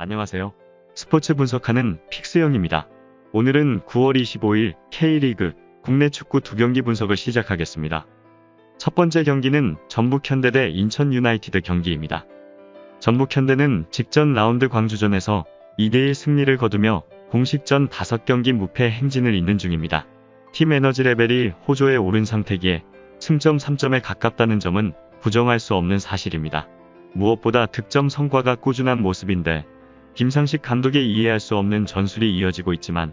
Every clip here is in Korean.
안녕하세요. 스포츠 분석하는 픽스영입니다. 오늘은 9월 25일 K리그 국내 축구 두 경기 분석을 시작하겠습니다. 첫 번째 경기는 전북현대 대 인천 유나이티드 경기입니다. 전북현대는 직전 라운드 광주전에서 2대1 승리를 거두며 공식전 5경기 무패 행진을 잇는 중입니다. 팀 에너지 레벨이 호조에 오른 상태기에 승점 3점에 가깝다는 점은 부정할 수 없는 사실입니다. 무엇보다 득점 성과가 꾸준한 모습인데 김상식 감독의 이해할 수 없는 전술이 이어지고 있지만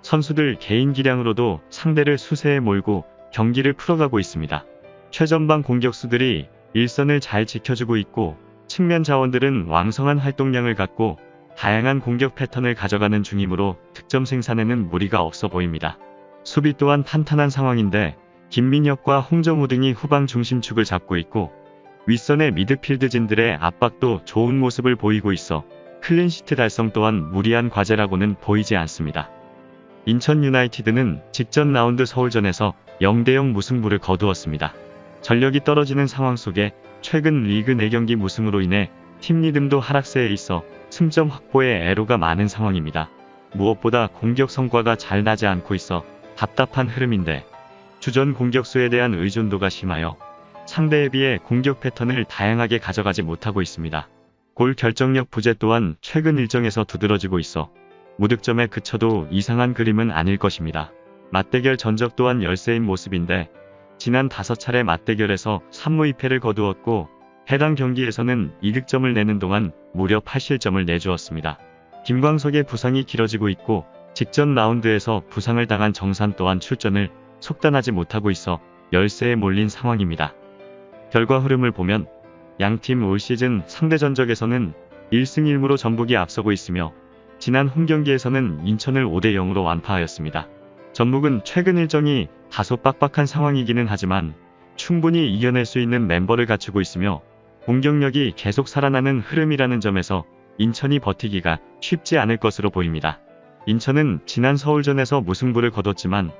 선수들 개인 기량으로도 상대를 수세에 몰고 경기를 풀어가고 있습니다. 최전방 공격수들이 일선을 잘 지켜주고 있고 측면 자원들은 왕성한 활동량을 갖고 다양한 공격 패턴을 가져가는 중이므로 득점 생산에는 무리가 없어 보입니다. 수비 또한 탄탄한 상황인데 김민혁과 홍정우 등이 후방 중심축을 잡고 있고 윗선의 미드필드진들의 압박도 좋은 모습을 보이고 있어 클린시트 달성 또한 무리한 과제라고는 보이지 않습니다. 인천 유나이티드는 직전 라운드 서울전에서 0대0 무승부를 거두었습니다. 전력이 떨어지는 상황 속에 최근 리그 4경기 무승으로 인해 팀 리듬도 하락세에 있어 승점 확보에 애로가 많은 상황입니다. 무엇보다 공격 성과가 잘 나지 않고 있어 답답한 흐름인데 주전 공격수에 대한 의존도가 심하여 상대에 비해 공격 패턴을 다양하게 가져가지 못하고 있습니다. 골 결정력 부재 또한 최근 일정에서 두드러지고 있어 무득점에 그쳐도 이상한 그림은 아닐 것입니다. 맞대결 전적 또한 열세인 모습인데 지난 5차례 맞대결에서 3무 2패를 거두었고 해당 경기에서는 2득점을 내는 동안 무려 8실점을 내주었습니다. 김광석의 부상이 길어지고 있고 직전 라운드에서 부상을 당한 정산 또한 출전을 속단하지 못하고 있어 열세에 몰린 상황입니다. 결과 흐름을 보면 양팀 올 시즌 상대 전적에서는 1승 1무로 전북이 앞서고 있으며 지난 홈경기에서는 인천을 5대0으로 완파하였습니다. 전북은 최근 일정이 다소 빡빡한 상황이기는 하지만 충분히 이겨낼 수 있는 멤버를 갖추고 있으며 공격력이 계속 살아나는 흐름이라는 점에서 인천이 버티기가 쉽지 않을 것으로 보입니다. 인천은 지난 서울전에서 무승부를 거뒀지만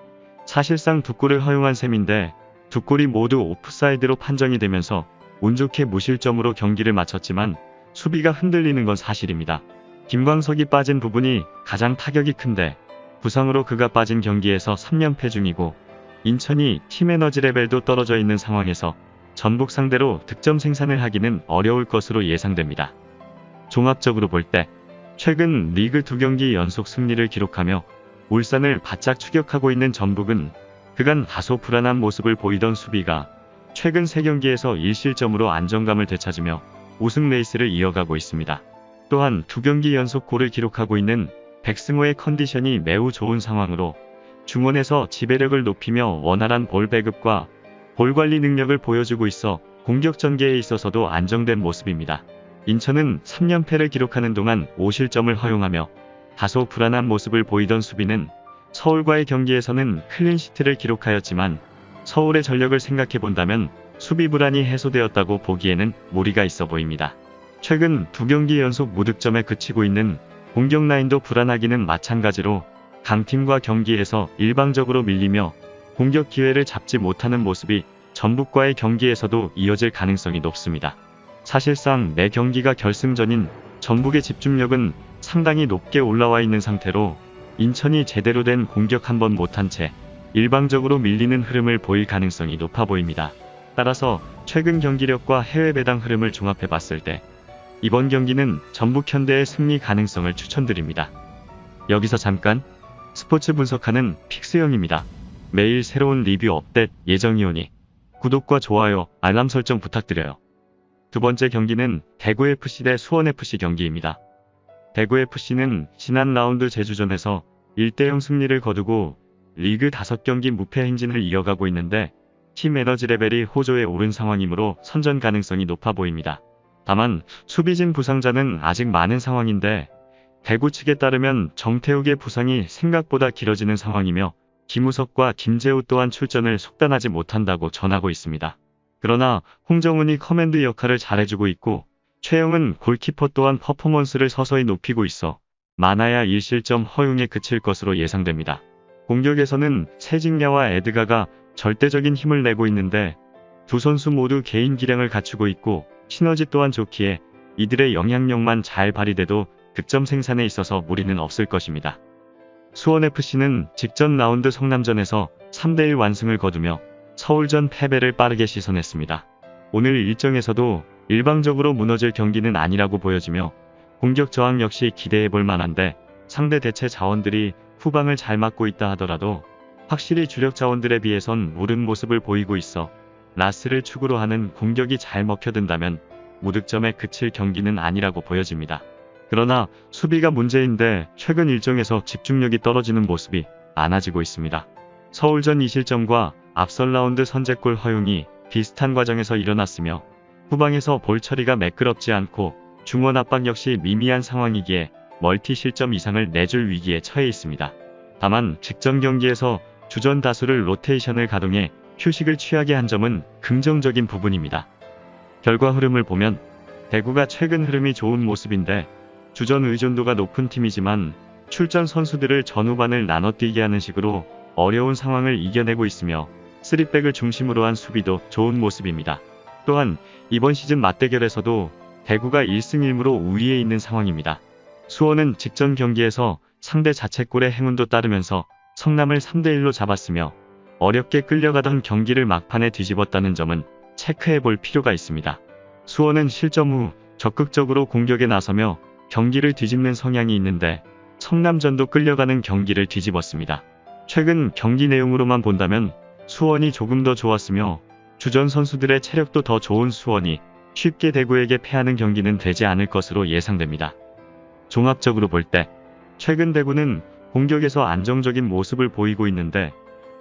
사실상 2골을 허용한 셈인데 2골이 모두 오프사이드로 판정이 되면서 운 좋게 무실점으로 경기를 마쳤지만 수비가 흔들리는 건 사실입니다. 김광석이 빠진 부분이 가장 타격이 큰데 부상으로 그가 빠진 경기에서 3연패 중이고 인천이 팀 에너지 레벨도 떨어져 있는 상황에서 전북 상대로 득점 생산을 하기는 어려울 것으로 예상됩니다. 종합적으로 볼 때 최근 리그 2경기 연속 승리를 기록하며 울산을 바짝 추격하고 있는 전북은 그간 다소 불안한 모습을 보이던 수비가 최근 3경기에서 1실점으로 안정감을 되찾으며 우승 레이스를 이어가고 있습니다. 또한 2경기 연속 골을 기록하고 있는 백승호의 컨디션이 매우 좋은 상황으로 중원에서 지배력을 높이며 원활한 볼 배급과 볼 관리 능력을 보여주고 있어 공격 전개에 있어서도 안정된 모습입니다. 인천은 3연패를 기록하는 동안 5실점을 허용하며 다소 불안한 모습을 보이던 수비는 서울과의 경기에서는 클린시트를 기록하였지만 서울의 전력을 생각해본다면 수비 불안이 해소되었다고 보기에는 무리가 있어 보입니다. 최근 2경기 연속 무득점에 그치고 있는 공격 라인도 불안하기는 마찬가지로 강팀과 경기에서 일방적으로 밀리며 공격 기회를 잡지 못하는 모습이 전북과의 경기에서도 이어질 가능성이 높습니다. 사실상 매 경기가 결승전인 전북의 집중력은 상당히 높게 올라와 있는 상태로 인천이 제대로 된 공격 한번 못한 채 일방적으로 밀리는 흐름을 보일 가능성이 높아 보입니다. 따라서 최근 경기력과 해외 배당 흐름을 종합해 봤을 때 이번 경기는 전북 현대의 승리 가능성을 추천드립니다. 여기서 잠깐 스포츠 분석하는 픽스영입니다. 매일 새로운 리뷰 업데이트 예정이오니 구독과 좋아요, 알람 설정 부탁드려요. 두 번째 경기는 대구FC 대 수원FC 경기입니다. 대구FC는 지난 라운드 제주전에서 1대0 승리를 거두고 리그 5경기 무패 행진을 이어가고 있는데 팀 에너지 레벨이 호조에 오른 상황이므로 선전 가능성이 높아 보입니다. 다만 수비진 부상자는 아직 많은 상황인데 대구 측에 따르면 정태욱의 부상이 생각보다 길어지는 상황이며 김우석과 김재우 또한 출전을 속단하지 못한다고 전하고 있습니다. 그러나 홍정훈이 커맨드 역할을 잘해주고 있고 최영은 골키퍼 또한 퍼포먼스를 서서히 높이고 있어 많아야 1실점 허용에 그칠 것으로 예상됩니다. 공격에서는 세징야와 에드가가 절대적인 힘을 내고 있는데 두 선수 모두 개인 기량을 갖추고 있고 시너지 또한 좋기에 이들의 영향력만 잘 발휘돼도 득점 생산에 있어서 무리는 없을 것입니다. 수원FC는 직전 라운드 성남전에서 3대1 완승을 거두며 서울전 패배를 빠르게 씻어냈습니다. 오늘 일정에서도 일방적으로 무너질 경기는 아니라고 보여지며 공격 저항 역시 기대해볼 만한데, 상대 대체 자원들이 후방을 잘 막고 있다 하더라도 확실히 주력 자원들에 비해선 무른 모습을 보이고 있어 라스를 축으로 하는 공격이 잘 먹혀든다면 무득점에 그칠 경기는 아니라고 보여집니다. 그러나 수비가 문제인데 최근 일정에서 집중력이 떨어지는 모습이 많아지고 있습니다. 서울전 2실점과 앞선 라운드 선제골 허용이 비슷한 과정에서 일어났으며 후방에서 볼 처리가 매끄럽지 않고 중원 압박 역시 미미한 상황이기에 멀티 실점 이상을 내줄 위기에 처해 있습니다. 다만 직전 경기에서 주전 다수를 로테이션을 가동해 휴식을 취하게 한 점은 긍정적인 부분입니다. 결과 흐름을 보면 대구가 최근 흐름이 좋은 모습인데, 주전 의존도가 높은 팀이지만 출전 선수들을 전후반을 나눠뛰게 하는 식으로 어려운 상황을 이겨내고 있으며 3백을 중심으로 한 수비도 좋은 모습입니다. 또한 이번 시즌 맞대결에서도 대구가 1승 1무로 우위에 있는 상황입니다. 수원은 직전 경기에서 상대 자책골의 행운도 따르면서 성남을 3대1로 잡았으며 어렵게 끌려가던 경기를 막판에 뒤집었다는 점은 체크해볼 필요가 있습니다. 수원은 실점 후 적극적으로 공격에 나서며 경기를 뒤집는 성향이 있는데 성남전도 끌려가는 경기를 뒤집었습니다. 최근 경기 내용으로만 본다면 수원이 조금 더 좋았으며 주전 선수들의 체력도 더 좋은 수원이 쉽게 대구에게 패하는 경기는 되지 않을 것으로 예상됩니다. 종합적으로 볼 때 최근 대구는 공격에서 안정적인 모습을 보이고 있는데,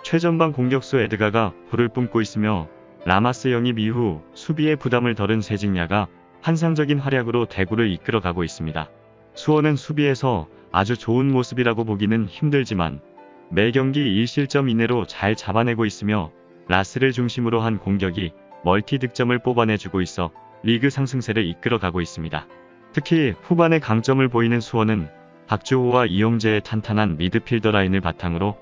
최전방 공격수 에드가가 불을 뿜고 있으며 라마스 영입 이후 수비의 부담을 덜은 세징야가 환상적인 활약으로 대구를 이끌어가고 있습니다. 수원은 수비에서 아주 좋은 모습이라고 보기는 힘들지만 매 경기 1실점 이내로 잘 잡아내고 있으며 라스를 중심으로 한 공격이 멀티 득점을 뽑아내주고 있어 리그 상승세를 이끌어가고 있습니다. 특히 후반에 강점을 보이는 수원은 박주호와 이용재의 탄탄한 미드필더 라인을 바탕으로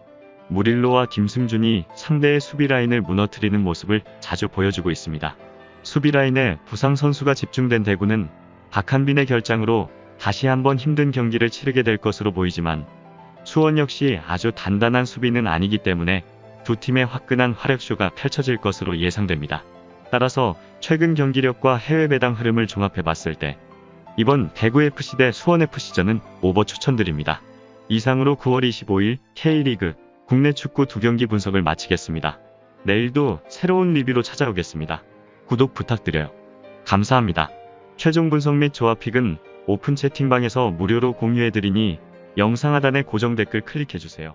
무릴로와 김승준이 상대의 수비 라인을 무너뜨리는 모습을 자주 보여주고 있습니다. 수비 라인에 부상 선수가 집중된 대구는 박한빈의 결장으로 다시 한번 힘든 경기를 치르게 될 것으로 보이지만, 수원 역시 아주 단단한 수비는 아니기 때문에 두 팀의 화끈한 활약쇼가 펼쳐질 것으로 예상됩니다. 따라서 최근 경기력과 해외 배당 흐름을 종합해봤을 때 이번 대구FC 대 수원FC전은 오버 추천드립니다. 이상으로 9월 25일 K리그 국내 축구 2경기 분석을 마치겠습니다. 내일도 새로운 리뷰로 찾아오겠습니다. 구독 부탁드려요. 감사합니다. 최종 분석 및 조합픽은 오픈 채팅방에서 무료로 공유해드리니 영상 하단의 고정 댓글 클릭해주세요.